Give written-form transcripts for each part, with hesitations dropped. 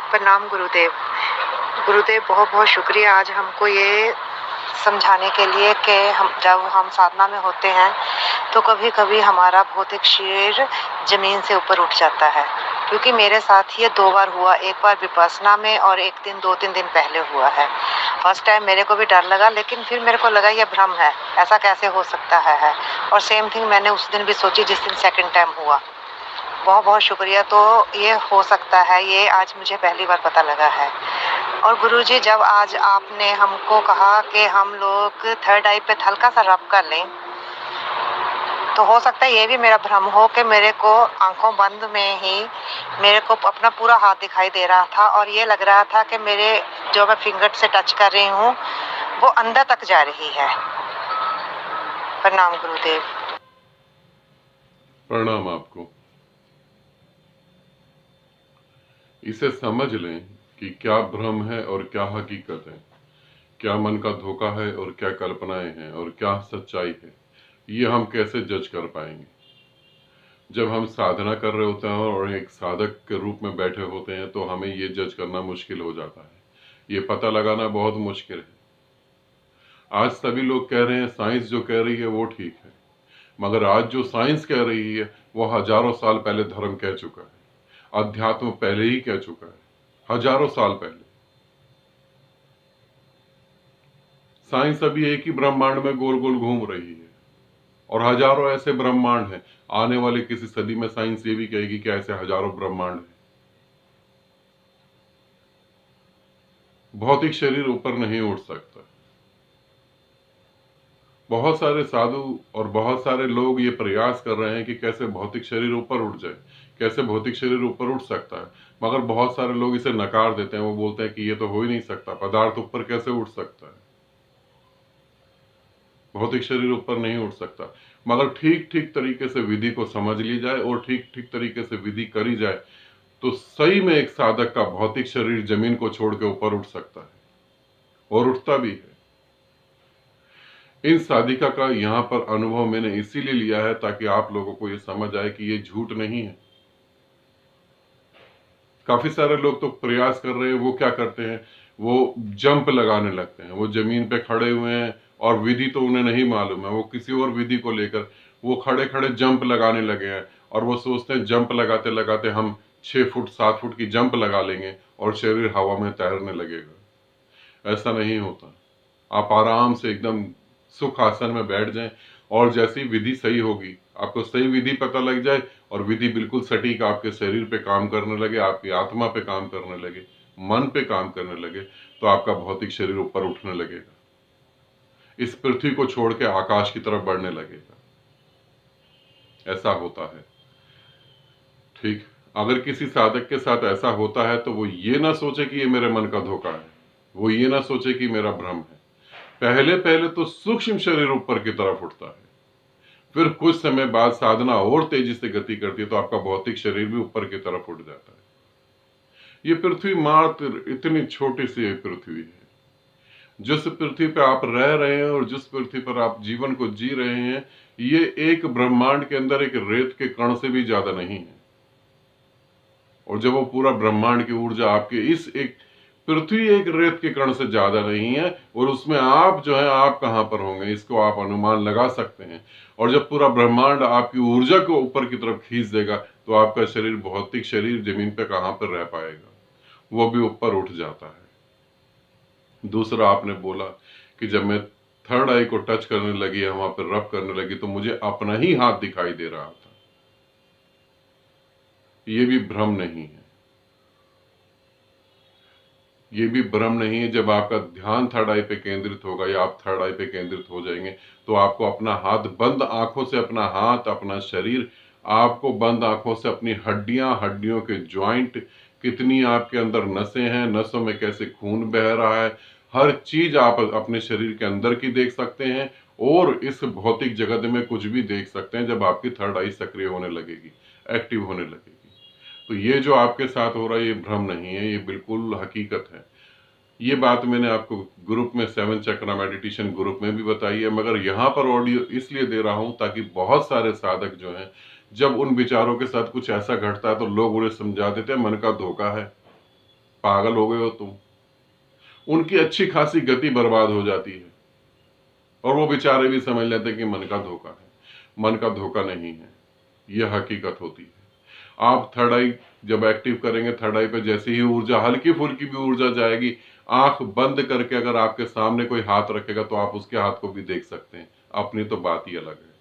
प्रणाम गुरुदेव। गुरुदेव बहुत बहुत शुक्रिया आज हमको ये समझाने के लिए कि जब हम साधना में होते हैं तो कभी कभी हमारा भौतिक शरीर जमीन से ऊपर उठ जाता है, क्योंकि मेरे साथ ये 2 बार हुआ। एक बार विपश्यना में और एक दिन 2-3 दिन पहले हुआ है। फर्स्ट टाइम मेरे को भी डर लगा, लेकिन फिर मेरे को लगा ये भ्रम है, ऐसा कैसे हो सकता है। और सेम थिंग मैंने उस दिन भी सोची जिस दिन सेकंड टाइम हुआ। बहुत बहुत शुक्रिया। तो ये हो सकता है, ये आज मुझे पहली बार पता लगा है। और गुरुजी, जब आज आपने हमको कहा कि हम लोग थर्ड आई पे हल्का सा रब कर लें, तो हो सकता है ये भी मेरा भ्रम हो कि मेरे को आंखों बंद में ही मेरे को अपना पूरा हाथ दिखाई दे रहा था और ये लग रहा था कि मेरे जो मैं फिंगर से टच कर रही हूँ वो अंदर तक जा रही है। प्रणाम गुरुदेव। प्रणाम आपको। इसे समझ लें कि क्या भ्रम है और क्या हकीकत है, क्या मन का धोखा है और क्या कल्पनाएं हैं और क्या सच्चाई है। ये हम कैसे जज कर पाएंगे? जब हम साधना कर रहे होते हैं और एक साधक के रूप में बैठे होते हैं तो हमें ये जज करना मुश्किल हो जाता है, ये पता लगाना बहुत मुश्किल है। आज सभी लोग कह रहे हैं साइंस जो कह रही है वो ठीक है, मगर आज जो साइंस कह रही है वो हजारों साल पहले धर्म कह चुका है, अध्यात्म पहले ही कह चुका है, हजारों साल पहले। साइंस अभी एक ही ब्रह्मांड में गोल गोल घूम रही है और हजारों ऐसे ब्रह्मांड हैं। आने वाले किसी सदी में साइंस ये भी कहेगी कि ऐसे हजारों ब्रह्मांड हैं। भौतिक शरीर ऊपर नहीं उठ सकता। बहुत सारे साधु और बहुत सारे लोग ये प्रयास कर रहे हैं कि कैसे भौतिक शरीर ऊपर उठ जाए, कैसे भौतिक शरीर ऊपर उठ सकता है, मगर बहुत सारे लोग इसे नकार देते हैं। वो बोलते हैं कि ये तो हो ही नहीं सकता, पदार्थ ऊपर कैसे उठ सकता है, भौतिक शरीर ऊपर नहीं उठ सकता। मगर ठीक ठीक तरीके से विधि को समझ ली जाए और ठीक ठीक तरीके से विधि करी जाए तो सही में एक साधक का भौतिक शरीर जमीन को छोड़ के ऊपर उठ सकता है और उठता भी है। इन साधिका का यहाँ पर अनुभव मैंने इसीलिए लिया है ताकि आप लोगों को ये समझ आए कि ये झूठ नहीं है। काफी सारे लोग तो प्रयास कर रहे हैं, वो क्या करते हैं, वो जंप लगाने लगते हैं। वो जमीन पे खड़े हुए हैं और विधि तो उन्हें नहीं मालूम है, वो किसी और विधि को लेकर वो खड़े खड़े जंप लगाने लगे हैं और वो सोचते हैं जंप लगाते लगाते हम 6 फुट 7 फुट की जंप लगा लेंगे और शरीर हवा में तैरने लगेगा। ऐसा नहीं होता। आप आराम से एकदम सुख आसन में बैठ जाएं और जैसी विधि सही होगी, आपको सही विधि पता लग जाए और विधि बिल्कुल सटीक आपके शरीर पे काम करने लगे, आपकी आत्मा पे काम करने लगे, मन पे काम करने लगे, तो आपका भौतिक शरीर ऊपर उठने लगेगा, इस पृथ्वी को छोड़ के आकाश की तरफ बढ़ने लगेगा। ऐसा होता है। ठीक, अगर किसी साधक के साथ ऐसा होता है तो वो ये ना सोचे कि ये मेरे मन का धोखा है, वो ये ना सोचे कि मेरा भ्रम है। पहले पहले तो सूक्ष्म शरीर ऊपर की तरफ उठता है, फिर कुछ समय बाद साधना और तेजी से गति करती है तो आपका भौतिक शरीर भी ऊपर की तरफ उठ जाता है। ये पृथ्वी मात्र इतनी छोटी सी पृथ्वी है। जिस पृथ्वी पर आप रह रहे हैं और जिस पृथ्वी पर आप जीवन को जी रहे हैं, ये एक ब्रह्मांड के अंदर एक रेत के कण से भी ज्यादा नहीं है। और जब वो पूरा ब्रह्मांड की ऊर्जा आपके इस एक पृथ्वी एक रेत के कण से ज्यादा नहीं है, और उसमें आप जो है आप कहां पर होंगे इसको आप अनुमान लगा सकते हैं। और जब पूरा ब्रह्मांड आपकी ऊर्जा को ऊपर की तरफ खींच देगा तो आपका शरीर, भौतिक शरीर, जमीन पे कहां पर रह पाएगा, वो भी ऊपर उठ जाता है। दूसरा, आपने बोला कि जब मैं थर्ड आई को टच करने लगी, वहां पर रब करने लगी, तो मुझे अपना ही हाथ दिखाई दे रहा था। ये भी भ्रम नहीं है, ये भी भ्रम नहीं है। जब आपका ध्यान थर्ड आई पे केंद्रित होगा या आप थर्ड आई पे केंद्रित हो जाएंगे तो आपको अपना हाथ बंद आंखों से, अपना हाथ, अपना शरीर, आपको बंद आंखों से अपनी हड्डियां, हड्डियों के ज्वाइंट, कितनी आपके अंदर नसें हैं, नसों में कैसे खून बह रहा है, हर चीज आप अपने शरीर के अंदर की देख सकते हैं और इस भौतिक जगत में कुछ भी देख सकते हैं जब आपकी थर्ड आई सक्रिय होने लगेगी, एक्टिव होने लगेगी। तो ये जो आपके साथ हो रहा है ये भ्रम नहीं है, ये बिल्कुल हकीकत है। ये बात मैंने आपको ग्रुप में 7 चक्रा मेडिटेशन ग्रुप में भी बताई है, मगर यहाँ पर ऑडियो इसलिए दे रहा हूँ ताकि बहुत सारे साधक जो हैं, जब उन विचारों के साथ कुछ ऐसा घटता है तो लोग उन्हें समझा देते हैं मन का धोखा है, पागल हो गए हो तुम। उनकी अच्छी खासी गति बर्बाद हो जाती है और वो बेचारे भी समझ लेते हैं कि मन का धोखा है। मन का धोखा नहीं है, यह हकीकत होती है। आप थर्ड आई जब एक्टिव करेंगे, थर्ड आई पे जैसे ही ऊर्जा, हल्की फुल्की भी ऊर्जा जाएगी, आंख बंद करके अगर आपके सामने कोई हाथ रखेगा तो आप उसके हाथ को भी देख सकते हैं। अपनी तो बात ही अलग है,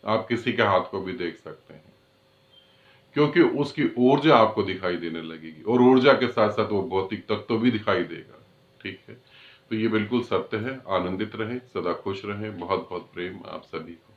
आप किसी के हाथ को भी देख सकते हैं, क्योंकि उसकी ऊर्जा आपको दिखाई देने लगेगी और ऊर्जा के साथ साथ वो भौतिक तत्व भी दिखाई देगा। ठीक है, तो ये बिल्कुल सत्य है। आनंदित रहें, सदा खुश रहें। बहुत बहुत प्रेम आप सभी को।